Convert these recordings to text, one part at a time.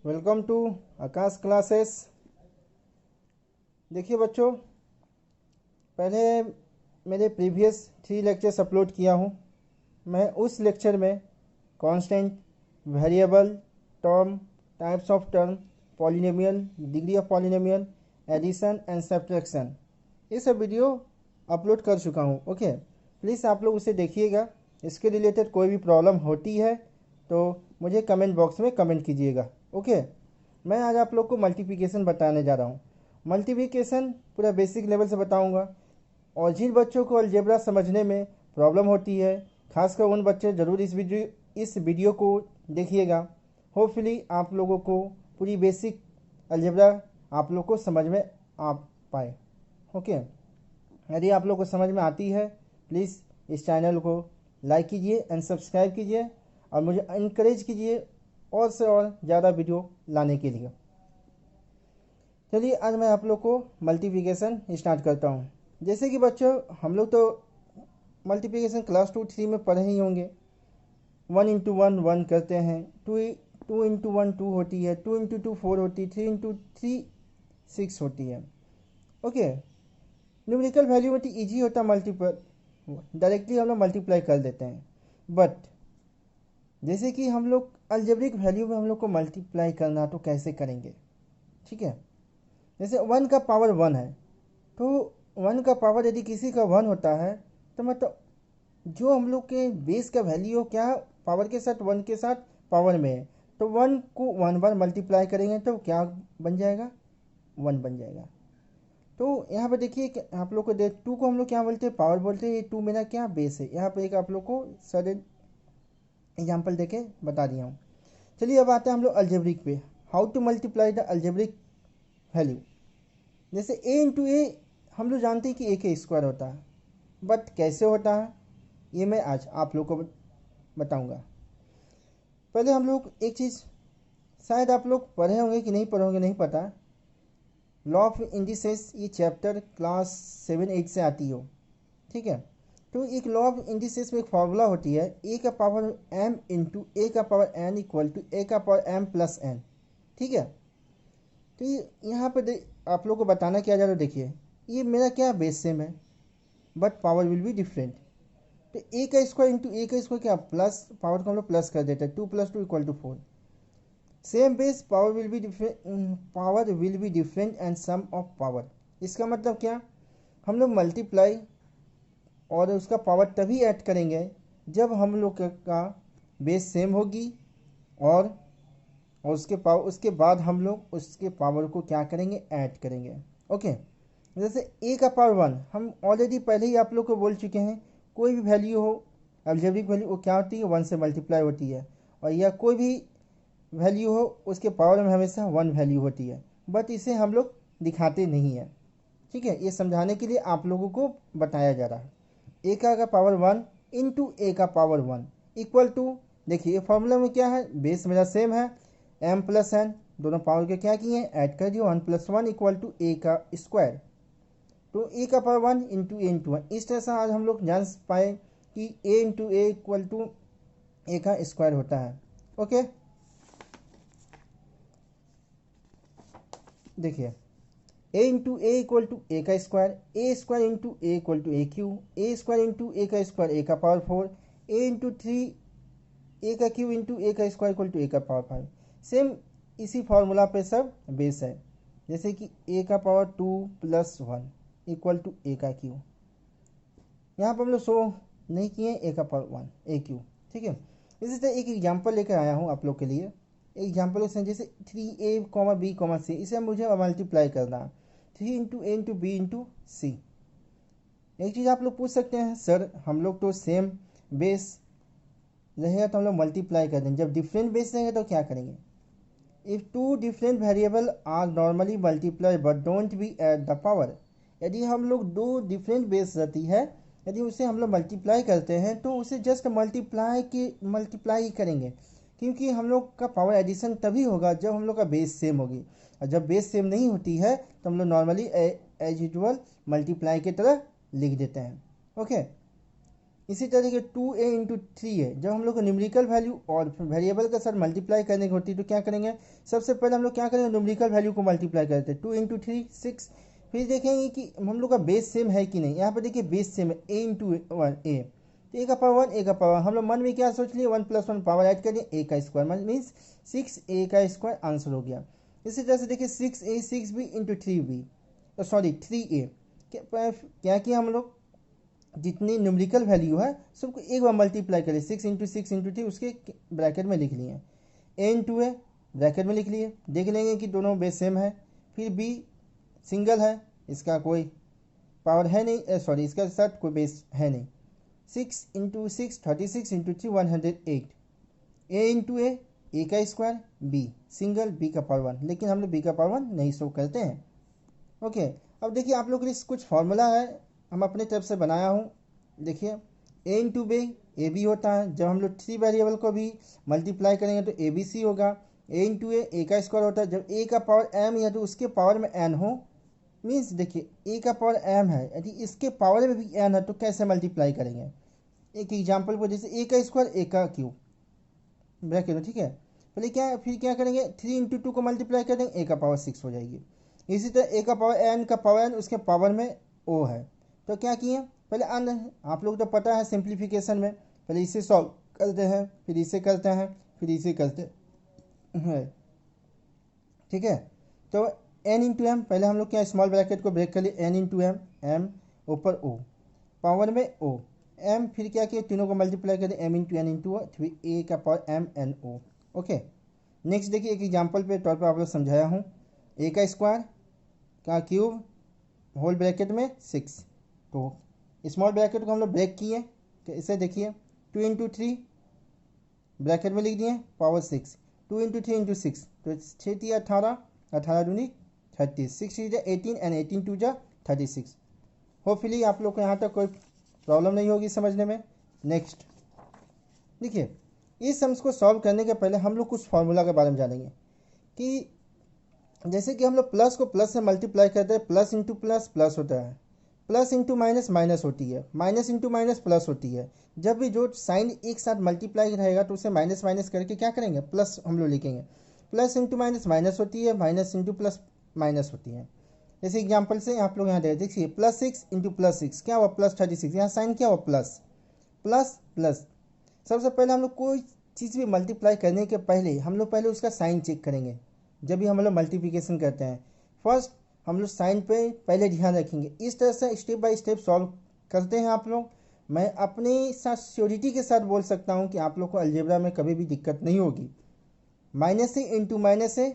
Welcome to Akash classes. देखिए बच्चों, पहले मेरे प्रीवियस 3 लेक्चर्स अपलोड किया हूँ। मैं उस लेक्चर में constant, variable, term, types of term, polynomial, degree of polynomial, addition and subtraction, ये सब वीडियो अपलोड कर चुका हूँ। ओके, प्लीज़ आप लोग उसे देखिएगा। इसके रिलेटेड कोई भी प्रॉब्लम होती है तो मुझे कमेंट बॉक्स में कमेंट कीजिएगा। ओके, मैं आज आप लोग को मल्टीप्लिकेशन बताने जा रहा हूँ। मल्टीप्लिकेशन पूरा बेसिक लेवल से बताऊँगा, और जिन बच्चों को अलजेब्रा समझने में प्रॉब्लम होती है, खासकर उन बच्चे ज़रूर इस वीडियो को देखिएगा। होपफुली आप लोगों को पूरी बेसिक अलजेब्रा आप लोग को समझ में आ पाए। ओके, यदि आप लोग को समझ में आती है, प्लीज़ इस चैनल को लाइक कीजिए एंड सब्सक्राइब कीजिए, और मुझे इनकरेज कीजिए और से और ज़्यादा वीडियो लाने के लिए। चलिए आज मैं आप लोग को मल्टीप्लिकेशन स्टार्ट करता हूँ। जैसे कि बच्चों, हम लोग तो मल्टीप्लिकेशन क्लास 2-3 में पढ़े ही होंगे। 1 इंटू 1 1 करते हैं, 2 इंटू 1 2 होती है, 2 इंटू 2 4 होती है, 3 इंटू 3 6 होती है। ओके, न्यूमेरिकल वैल्यू में तो ईजी होता है, मल्टीपल डायरेक्टली हम लोग मल्टीप्लाई कर देते हैं। बट जैसे कि हम लोग अलजेब्रिक वैल्यू में हम लोग को मल्टीप्लाई करना, तो कैसे करेंगे? ठीक है, जैसे 1 का पावर 1 है, तो 1 का पावर यदि किसी का 1 होता है, तो मतलब जो हम लोग के बेस का वैल्यू क्या पावर के साथ 1 के साथ पावर में है, तो 1 को 1 बार मल्टीप्लाई करेंगे तो क्या बन जाएगा? 1 बन जाएगा। तो यहाँ पर देखिए कि आप लोग को 2 को हम लोग क्या बोलते हैं? पावर बोलते हैं। ये 2 मेरा क्या बेस है। यहाँ पर एक आप लोग को सडन एग्जाम्पल देके बता दिया हूँ। चलिए अब आते हैं हम लोग अलजेब्रिक पे। How to multiply the algebraic value. जैसे a इंटू ए हम लोग जानते हैं कि a का स्क्वायर होता है, बट कैसे होता है ये मैं आज आप लोग को बताऊंगा। पहले हम लोग एक चीज़, शायद आप लोग पढ़े होंगे कि नहीं पढ़े होंगे नहीं पता, लॉ ऑफ इंडिसेस, ये चैप्टर क्लास 7-8 से आती हो। ठीक है, तो एक लॉ ऑफ इंडिसेस में एक फार्मूला होती है, ए का पावर m इंटू ए का power n equal to a का पावर m प्लस n। ठीक है, तो यहाँ पर आप लोग को बताना क्या जा रहा है। देखिए, ये मेरा क्या बेस सेम है, but power will be different. तो ए का स्क्वायर इंटू ए का स्क्वायर क्या, प्लस पावर को हम लोग प्लस कर देते हैं, 2 + 2 = 4। Same base, power will be different and sum of power. इसका मतलब क्या, हम लोग मल्टीप्लाई और उसका पावर तभी ऐड करेंगे जब हम लोग का बेस सेम होगी, और उसके बाद हम लोग उसके पावर को क्या करेंगे, ऐड करेंगे। ओके, जैसे a का पावर 1 हम ऑलरेडी पहले ही आप लोग को बोल चुके हैं, कोई भी वैल्यू हो अलजेब्रिक वैल्यू, वो क्या होती है, 1 से मल्टीप्लाई होती है। और या कोई भी वैल्यू हो उसके पावर में हमेशा 1 वैल्यू होती है, बट इसे हम लोग दिखाते नहीं हैं। ठीक है, ये समझाने के लिए आप लोगों को बताया जा रहा है। a का पावर 1 इंटू ए का पावर 1 इक्वल टू, देखिए फॉर्मूला में क्या है, बेस मेरा सेम है, m प्लस n, दोनों पावर के क्या किए, ऐड कर दिए, 1 + 1 इक्वल टू ए का स्क्वायर। तो ए का पावर 1 इंटू ए इंटू 1, इस तरह से आज हम लोग जान पाए कि a into a equal to a का स्क्वायर होता है। ओके, देखिए a into a equal to a का square, a square into a equal to a cube, a square into a का स्क्वायर ए का पावर 4, ए इंटू 3 ए का क्यू इंटू ए का square equal to a का power 5। Same इसी formula पे सब base है। जैसे कि ए का पावर 2 + 1 इक्वल टू ए का क्यू, यहाँ पर हम लोग शो नहीं किए ए का पावर 1 ए क्यू। ठीक है, इसी तरह एक एग्जांपल लेकर आया हूँ आप लोग के लिए। एग्जांपल जैसे 3a, b, c, इसे मुझे मल्टीप्लाई करना, 3 इंटू ए इंटू बी इंटू सी। एक चीज़ आप लोग पूछ सकते हैं, सर हम लोग तो सेम बेस रहेगा तो हम लोग मल्टीप्लाई कर देंगे, जब डिफरेंट बेस रहेंगे तो क्या करेंगे? If two different variable are normally multiply but don't be at the power. यदि हम लोग दो डिफरेंट बेस रहती है, यदि उसे हम लोग मल्टीप्लाई करते हैं तो उसे जस्ट मल्टीप्लाई ही करेंगे, क्योंकि हम लोग का पावर एडिशन तभी होगा जब हम लोग का बेस सेम होगी। और जब बेस सेम नहीं होती है तो हम लोग नॉर्मली एज यूजुअल मल्टीप्लाई की तरह लिख देते हैं। ओके, इसी तरीके 2a इंटू 3 है। जब हम लोग को न्यूमेरिकल वैल्यू और वेरिएबल के साथ मल्टीप्लाई करने की होती है तो क्या करेंगे, सबसे पहले हम लोग क्या करेंगे, न्यूमेरिकल वैल्यू को मल्टीप्लाई करते हैं। 2 इंटू 3 6। फिर देखेंगे कि हम लोग का बेस सेम है कि नहीं। यहाँ पर देखिए बेस सेम है, a इंटू वन ए, तो ए का पावर 1 ए का पावर, हम लोग मन में क्या सोच लिए 1 + 1 पावर ऐड कर दिए, a का स्क्वायर मीन्स 6a का स्क्वायर आंसर हो गया। इसी तरह से देखिए 6a 6b into 3b, sorry 3a। क्या किया हम लोग, जितनी न्यूमेरिकल वैल्यू है सबको एक बार मल्टीप्लाई करें, 6 इंटू 6 इंटू 3 उसके ब्रैकेट में लिख लिए, a इंटू ए ब्रैकेट में लिख लिए, देख लेंगे कि दोनों बेस सेम है। फिर b सिंगल है, इसका कोई पावर है नहीं, सॉरी इसका साथ कोई बेस है नहीं। 6 into 6 36 into 3 108, a into a का स्क्वायर, b सिंगल, b का पावर 1, लेकिन हम लोग b का पावर 1 नहीं शो करते हैं। ओके, अब देखिए आप लोग के लिए कुछ फॉर्मूला है हम अपने तरफ से बनाया हूँ। देखिए a into b a b होता है, जब हम लोग 3 वेरिएबल को भी मल्टीप्लाई करेंगे तो ए बी सी होगा। a इंटू ए का स्क्वायर होता है, जब a का पावर m या तो उसके पावर में n हो, मीन्स देखिए a का पावर m है यदि इसके पावर में भी n है तो कैसे मल्टीप्लाई करेंगे। एक एग्जाम्पल को, जैसे a का स्क्वायर a का क्यूब ब्रैकेट में, ठीक है। पहले क्या, फिर क्या करेंगे 3 इंटू 2 को मल्टीप्लाई कर देंगे, a का पावर 6 हो जाएगी। इसी तरह a का पावर n का पावर n उसके पावर में o है, तो क्या किए पहले आप लोग तो पता है सिंप्लीफिकेशन में पहले इसे सॉल्व करते हैं, फिर इसे करते हैं, फिर इसे करते हैं, ठीक है। तो n इंटू एम, पहले हम लोग क्या स्मॉल ब्रैकेट को ब्रेक कर लिए, n इंटू एम, एम ऊपर o पावर में o, m फिर क्या किया तीनों को मल्टीप्लाई कर दिया, m इंटू एन इंटू फिर a का power m n o। Okay, next देखिए एक एग्जाम्पल पे तौर पर आप लोग समझाया हूँ, a का स्क्वायर का क्यूब होल ब्रैकेट में 6, तो स्मॉल ब्रैकेट को हम लोग ब्रेक किए, तो इसे देखिए 2 इंटू 3 ब्रैकेट में लिख दिए पावर 6, 2 इंटू 3 इंटू 6, तो 6 थी 18, 18 दूनी 30, 6 इज 18 एंड 18 टू जा 36। होपफुली आप लोग को यहाँ तक कोई प्रॉब्लम नहीं होगी समझने में। नेक्स्ट देखिए, इस सम्स को सॉल्व करने के पहले हम लोग कुछ फार्मूला के बारे में जानेंगे कि जैसे कि हम लोग प्लस को प्लस से मल्टीप्लाई करते हैं, प्लस इंटू प्लस प्लस होता है, प्लस इंटू माइनस माइनस होती है, माइनस इंटू माइनस प्लस होती है। जब भी जो साइन एक साथ मल्टीप्लाई रहेगा तो उसे माइनस माइनस करके क्या करेंगे, प्लस हम लोग लिखेंगे। प्लस इंटू माइनस माइनस होती है, माइनस इंटू प्लस माइनस होती है। जैसे एग्जाम्पल से आप लोग यहाँ देखिए प्लस 6 इंटू प्लस 6 क्या हुआ, प्लस 36, यहाँ साइन क्या हुआ प्लस, प्लस प्लस। सबसे पहले हम लोग कोई चीज़ भी मल्टीप्लाई करने के पहले हम लोग पहले उसका साइन चेक करेंगे। जब भी हम लोग मल्टीप्लिकेशन करते हैं फर्स्ट हम लोग साइन पे पहले ध्यान रखेंगे। इस तरह से स्टेप बाय स्टेप सॉल्व करते हैं आप लोग। मैं अपने साथ श्योरिटी के साथ बोल सकता हूँ कि आप लोग को अलजेब्रा में कभी भी दिक्कत नहीं होगी। माइनस से इंटू माइनस से,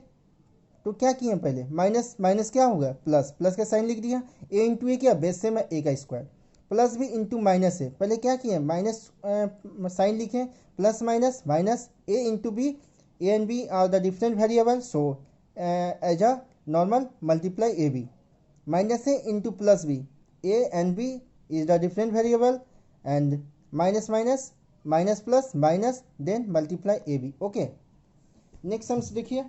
तो क्या किए पहले माइनस माइनस क्या होगा प्लस, प्लस का साइन लिख दिया, ए इंटू ए क्या बेस से मैं ए का square, plus b into minus है, पहले क्या किए माइनस साइन लिखे, plus minus minus, a into b, a and b are the different variable, so as a normal multiply a b, minus a into plus b, a and b is the different variable and minus minus minus plus minus then multiply a b. Okay, next sums देखिए,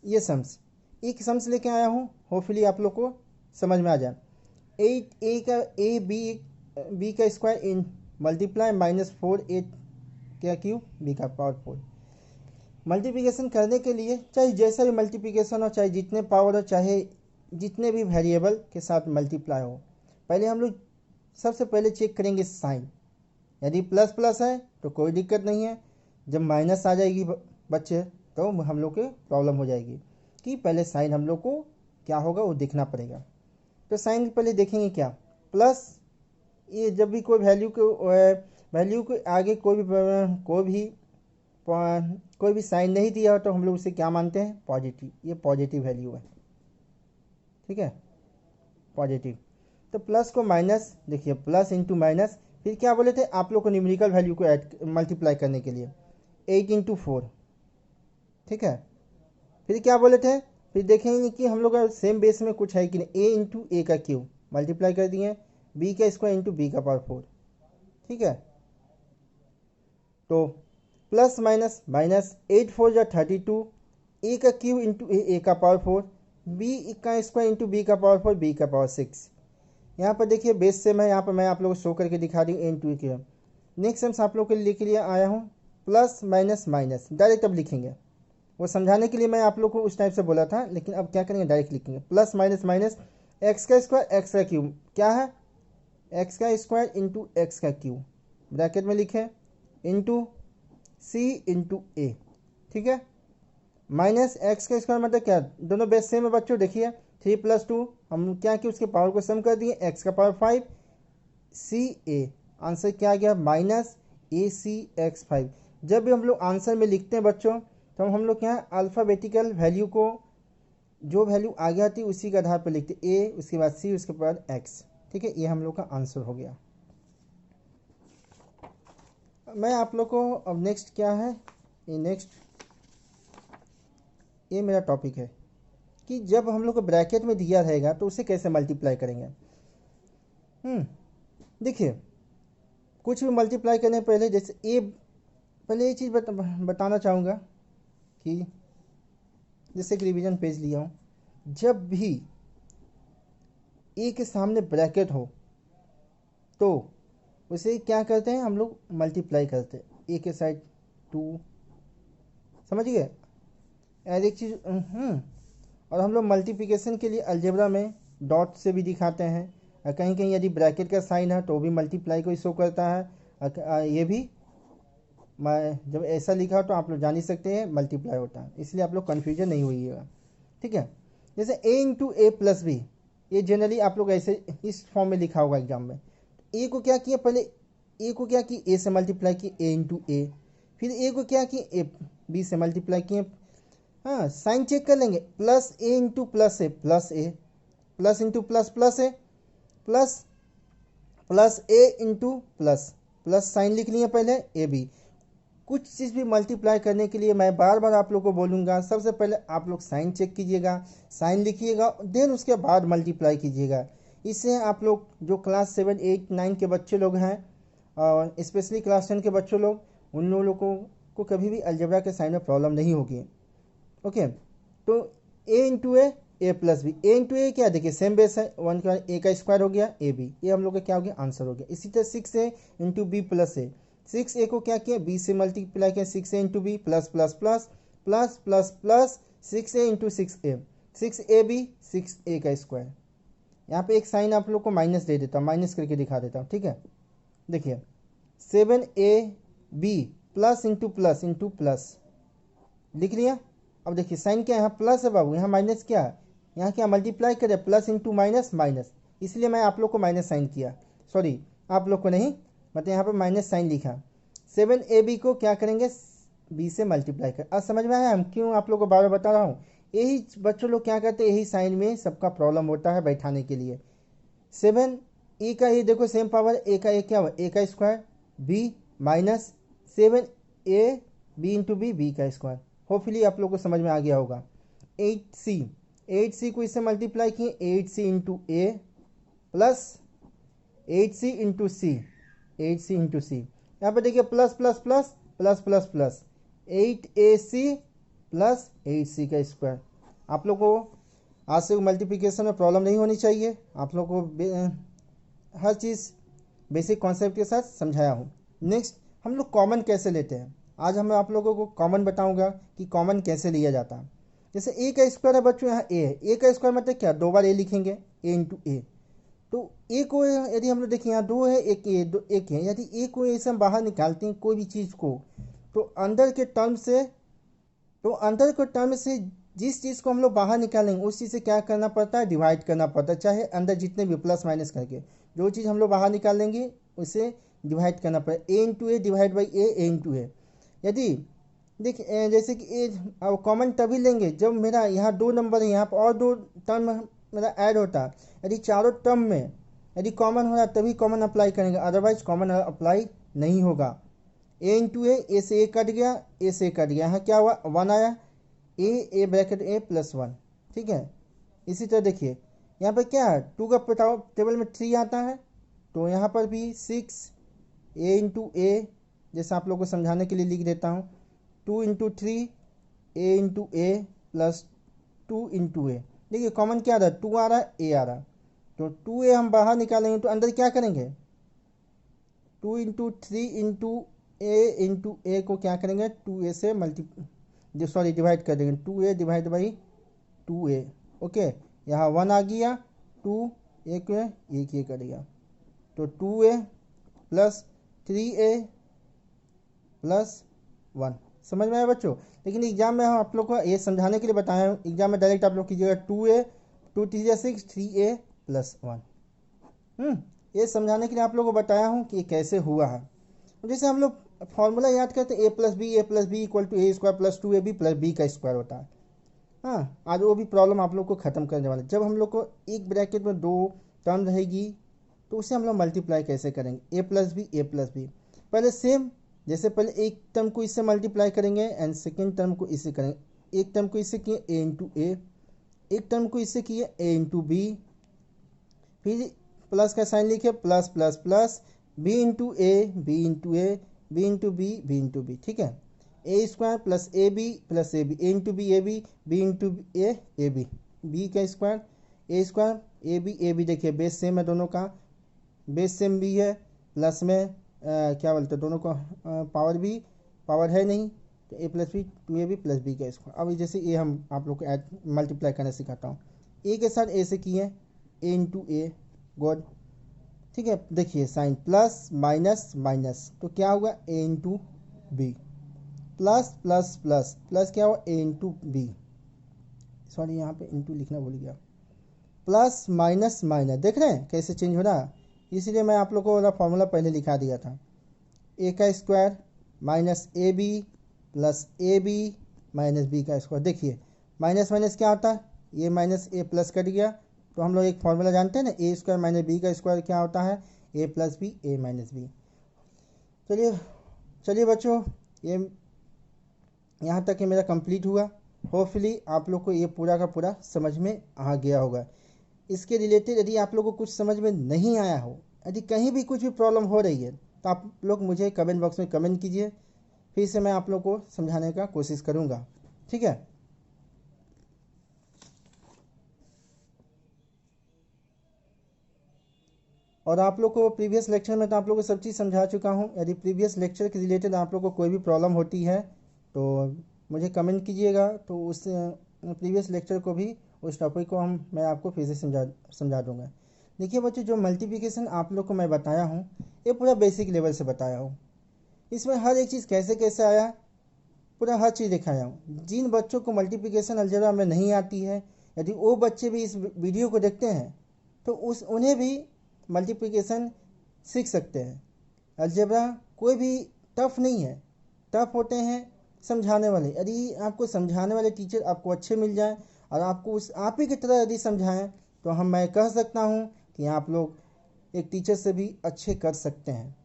ये sums एक sums लेके आया हूँ, hopefully आप लोग को समझ में आ जाए। 8 का ए बी का स्क्वायर इन मल्टीप्लाई माइनस 4 8 क्या क्यूब बी का पावर 4। मल्टीप्लिकेशन करने के लिए चाहे जैसा भी मल्टीप्लिकेशन हो, चाहे जितने पावर हो, चाहे जितने भी वेरिएबल के साथ मल्टीप्लाई हो, पहले हम लोग सबसे पहले चेक करेंगे साइन। यदि प्लस प्लस है तो कोई दिक्कत नहीं है, जब माइनस आ जाएगी बच्चे तो हम लोग के प्रॉब्लम हो जाएगी कि पहले साइन हम लोग को क्या होगा वो देखना पड़ेगा। तो साइन पहले देखेंगे क्या, प्लस ये जब भी कोई वैल्यू के आगे कोई भी साइन नहीं दिया हो तो हम लोग उसे क्या मानते हैं पॉजिटिव, ये पॉजिटिव वैल्यू है, ठीक है पॉजिटिव। तो प्लस को माइनस, देखिए प्लस इंटू माइनस, फिर क्या बोले थे आप लोग को न्यूमेरिकल वैल्यू को ऐड मल्टीप्लाई करने के लिए 8 इंटू 4, ठीक है। फिर क्या बोले थे, फिर देखेंगे कि हम लोग का सेम बेस में कुछ है कि नहीं, ए इंटू ए का क्यूब मल्टीप्लाई कर दिए, बी का स्क्वायर इंटू बी का पावर 4, ठीक है। तो प्लस माइनस माइनस 8 4 जा 32, ए का क्यूब इंटू ए का पावर 4, बी का स्क्वायर इंटू बी का पावर 4 बी का पावर 6। यहाँ पर देखिए बेस सेम है, यहाँ पर मैं आप लोगों को शो करके दिखा रही हूँ ए इंटू ए के। नेक्स्ट सेम्स आप लोग के लिए लिख लिया आया हूँ प्लस माइनस माइनस, डायरेक्ट अब लिखेंगे। वो समझाने के लिए मैं आप लोग को उस टाइप से बोला था, लेकिन अब क्या करेंगे डायरेक्ट लिखेंगे। प्लस माइनस माइनस एक्स का स्क्वायर एक्स का क्यूब, क्या है एक्स का स्क्वायर इंटू एक्स का क्यूब, ब्रैकेट में लिखे इंटू सी इंटू ए, ठीक है। माइनस एक्स का स्क्वायर मतलब क्या, दोनों बेस सेम है बच्चों। देखिए 3+2 हम क्या किए उसके पावर को सम कर दिए, एक्स का पावर 5 सी ए, आंसर क्या आ गया माइनस ए सी एक्स 5। जब भी हम लोग आंसर में लिखते हैं बच्चों, तो हम लोग क्या अल्फ़ाबेटिकल वैल्यू को जो वैल्यू आगे आती है उसी के आधार पर लिखते, ए उसके बाद सी उसके बाद एक्स, ठीक है। ये हम लोग का आंसर हो गया। मैं आप लोग को अब नेक्स्ट क्या है, ये नेक्स्ट ये मेरा टॉपिक है कि जब हम लोग को ब्रैकेट में दिया रहेगा तो उसे कैसे मल्टीप्लाई करेंगे। देखिए कुछ भी मल्टीप्लाई करने पहले जैसे ए, पहले ये चीज़ बताना चाहूँगा कि जैसे एक रिवीजन पेज लिया हूँ, जब भी ए के सामने ब्रैकेट हो तो उसे क्या करते हैं हम लोग मल्टीप्लाई करते हैं, ए के साइड 2, समझ गए। और एक चीज़ और हम लोग मल्टीप्लिकेशन के लिए अलजेब्रा में डॉट से भी दिखाते हैं, और कहीं कहीं यदि ब्रैकेट का साइन है तो भी मल्टीप्लाई को शो करता है। ये भी मैं जब ऐसा लिखा तो आप लोग जान ही सकते हैं मल्टीप्लाई होता है, इसलिए आप लोग कन्फ्यूजन नहीं होइएगा, ठीक है। जैसे ए इंटू ए प्लस बी, ये जनरली आप लोग ऐसे इस फॉर्म में लिखा होगा एग्जाम में। ए को क्या किया, पहले ए को क्या किए ए से मल्टीप्लाई किए ए इंटू ए, फिर ए को क्या किए ए बी से मल्टीप्लाई किए। हाँ साइन चेक कर लेंगे, प्लस ए इंटू प्लस ए प्लस ए, प्लस इंटू प्लस प्लस ए, प्लस प्लस ए इंटू प्लस प्लस, साइन लिख लिया पहले ए बी। कुछ चीज़ भी मल्टीप्लाई करने के लिए मैं बार बार आप लोग को बोलूँगा, सबसे पहले आप लोग साइन चेक कीजिएगा, साइन लिखिएगा, देन उसके बाद मल्टीप्लाई कीजिएगा। इससे आप लोग जो क्लास 7, 8, 9 के बच्चे लोग हैं और स्पेशली क्लास 10 के बच्चे लोग, उन लोगों को कभी भी अलजेब्रा के साइन में प्रॉब्लम नहीं होगी। ओके, तो ए into A plus b, a into ए क्या देखिए सेम बेस है, 1 का ए का स्क्वायर हो गया ए बी, ये हम लोग का क्या हो गया आंसर हो गया। इसी तरह 6a इंटू बी प्लस ए, 6a को क्या किया बी से मल्टीप्लाई किया, 6a into b plus plus plus plus plus plus 6a into 6a, 6a b 6a का स्क्वायर। यहाँ पे एक साइन आप लोग को माइनस दे देता हूँ, माइनस करके दिखा देता हूँ, ठीक है। देखिए 7a B plus into plus लिख लिया। अब देखिए साइन क्या है, यहाँ प्लस है बाबू, यहाँ माइनस क्या है, यहाँ क्या मल्टीप्लाई करे प्लस इंटू माइनस माइनस, इसलिए मैं आप लोग को माइनस साइन किया, सॉरी आप लोग को नहीं, मतलब यहाँ पर माइनस साइन लिखा। 7ab को क्या करेंगे बी से मल्टीप्लाई कर। अब समझ में आया हम क्यों आप लोग को बार बार बता रहा हूँ, यही बच्चों लोग क्या करते हैं, यही साइन में सबका प्रॉब्लम होता है बैठाने के लिए। 7 ए का ये देखो सेम पावर, ए का ए क्या हुआ ए का square b minus 7a b into b का स्क्वायर। होपफुली आप लोग को समझ में आ गया होगा। 8c को इससे मल्टीप्लाई किए 8c इंटू ए प्लस 8c इंटू सी, 8c इंटू सी, यहाँ पर देखिए plus plus plus plus plus plus 8ac plus 8c का स्क्वायर। आप लोग को आज से मल्टीप्लिकेशन में प्रॉब्लम नहीं होनी चाहिए, आप लोग को हर चीज़ बेसिक कॉन्सेप्ट के साथ समझाया हूँ। नेक्स्ट हम लोग कॉमन कैसे लेते हैं, आज हम आप लोगों को कॉमन बताऊंगा कि कॉमन कैसे लिया जाता है। जैसे ए का स्क्वायर है बच्चों, यहाँ ए है, ए का स्क्वायर मतलब क्या, 2 बार ए लिखेंगे ए इंटू ए। तो ए को यदि हम लोग देखिए यहाँ 2 है एक ए, एक है, यदि ए को ऐसे हम बाहर निकालते हैं कोई भी चीज़ को, तो अंदर के टर्म से जिस चीज़ को हम लोग बाहर निकालेंगे उस चीज़ से क्या करना पड़ता है, डिवाइड करना पड़ता है, चाहे अंदर जितने भी प्लस माइनस करके जो चीज़ हम लोग बाहर निकालेंगे उसे डिवाइड करना पड़ेगा। A into a divide by a into a. यदि देखिए जैसे कि ए अब कॉमन तभी लेंगे जब मेरा यहाँ 2 नंबर है, यहाँ पर और 2 टर्म मेरा ऐड होता है, यदि चारों टर्म में यदि कॉमन हो रहा है तभी कॉमन अप्लाई करेंगे, अदरवाइज कॉमन अप्लाई नहीं होगा। ए इंटू ए से ए कट गया, ए से कट गया, यहाँ क्या हुआ 1 आया, ए ब्रैकेट ए प्लस 1, ठीक है। इसी तरह देखिए यहाँ पर क्या है 2 का टेबल में 3 आता है, तो यहाँ पर भी 6 ए इंटू ए, जैसे आप लोगों को समझाने के लिए लिख देता हूँ 2 इंटू 3 ए इंटू ए प्लस 2 इंटू ए। देखिए कॉमन क्या आ रहा है 2 आ रहा है ए आ रहा है, तो 2a हम बाहर निकालेंगे तो अंदर क्या करेंगे, 2 इंटू 3 इंटू ए को क्या करेंगे 2a से डिवाइड कर देंगे, 2a divide by 2a। Okay, यहाँ 1 आ गया, 2 एक ये करेगा, तो 2a प्लस 3a प्लस 1। समझ में आया बच्चों। लेकिन एग्जाम में हम आप लोग को ये समझाने के लिए बताया हूँ, एग्जाम में डायरेक्ट आप लोग कीजिएगा 2a 2 3 6 3a प्लस 1। ये समझाने के लिए आप लोगों को बताया हूँ कि ये कैसे हुआ है। जैसे हम लोग फॉर्मूला याद करते हैं a plus b equal to a square plus 2ab plus b का स्क्वायर होता है। हाँ, आज वो भी प्रॉब्लम आप लोग को ख़त्म करने वाले। जब हम लोग को एक ब्रैकेट में 2 टर्म रहेगी तो उसे हम लोग मल्टीप्लाई कैसे करेंगे, ए प्लस बी। पहले सेम, जैसे पहले एक टर्म को इससे मल्टीप्लाई करेंगे एंड सेकेंड टर्म को इससे करेंगे। एक टर्म को इससे किए ए इंटू ए, एक टर्म को इससे किए ए इंटू बी, फिर प्लस का साइन लिखे plus plus plus b into a b into a b into b. ठीक है, a square plus a b a into b into a b का स्क्वायर ए बी देखिए base same है दोनों का, बेस सेम भी है, प्लस में क्या बोलते हैं दोनों को पावर है नहीं, तो a plus b 2ab plus b का स्क्वायर। अब जैसे ये हम आप लोग को ऐड मल्टीप्लाई करना सिखाता हूँ, ए के साथ ए से किए ए इंटू ए गुड। ठीक है, देखिए साइन प्लस माइनस माइनस तो क्या होगा a into b, plus plus plus plus क्या हुआ ए इंटू बी, सॉरी यहाँ पे इंटू लिखना भूल गया, प्लस माइनस माइनस, देख रहे हैं कैसे चेंज हो रहा है। इसीलिए मैं आप लोगों को वाला फॉर्मूला पहले लिखा दिया था, ए का square minus a b plus a b minus b का स्क्वायर। देखिए माइनस माइनस क्या होता है, ये माइनस ए प्लस कट गया, तो हम लोग एक फॉर्मूला जानते हैं ना, ए स्क्वायर माइनस बी का स्क्वायर क्या होता है, ए प्लस बी ए माइनस बी। चलिए बच्चों, ये यहाँ तक ये मेरा कंप्लीट हुआ। होपफुली आप लोग को ये पूरा का पूरा समझ में आ गया होगा। इसके रिलेटेड यदि आप लोगों को कुछ समझ में नहीं आया हो, यदि कहीं भी कुछ भी प्रॉब्लम हो रही है, तो आप लोग मुझे कमेंट बॉक्स में कमेंट कीजिए, फिर से मैं आप लोग को समझाने का कोशिश करूँगा। ठीक है, और आप लोग को प्रीवियस लेक्चर में तो आप लोग को सब चीज़ समझा चुका हूँ। यदि प्रीवियस लेक्चर के रिलेटेड आप लोग को कोई भी प्रॉब्लम होती है तो मुझे कमेंट कीजिएगा, तो उस प्रीवियस लेक्चर को भी, उस टॉपिक को मैं आपको फिर से समझा दूँगा। देखिए बच्चों, जो मल्टीप्लिकेशन आप लोग को मैं बताया हूँ, ये पूरा बेसिक लेवल से बताया हूँ। इसमें हर एक चीज़ कैसे कैसे आया, पूरा हर चीज़ दिखाया हूँ। जिन बच्चों को मल्टीप्लिकेशन अलजेब्रा में नहीं आती है, यदि वो बच्चे भी इस वीडियो को देखते हैं तो उन्हें भी मल्टीप्लिकेशन सीख सकते हैं। अलजेब्रा कोई भी टफ नहीं है, टफ होते हैं समझाने वाले। यदि आपको समझाने वाले टीचर आपको अच्छे मिल जाएं और आपको आप ही की तरह यदि समझाएं, तो मैं कह सकता हूं कि आप लोग एक टीचर से भी अच्छे कर सकते हैं।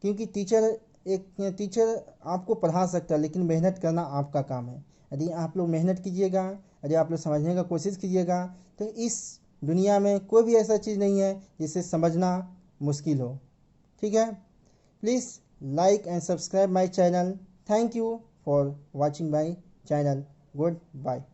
क्योंकि टीचर आपको पढ़ा सकता है, लेकिन मेहनत करना आपका काम है। यदि आप लोग मेहनत कीजिएगा, यदि आप लोग समझने का कोशिश कीजिएगा, तो इस दुनिया में कोई भी ऐसा चीज़ नहीं है जिसे समझना मुश्किल हो। ठीक है, please like and subscribe my channel. Thank you for watching my channel. Good bye.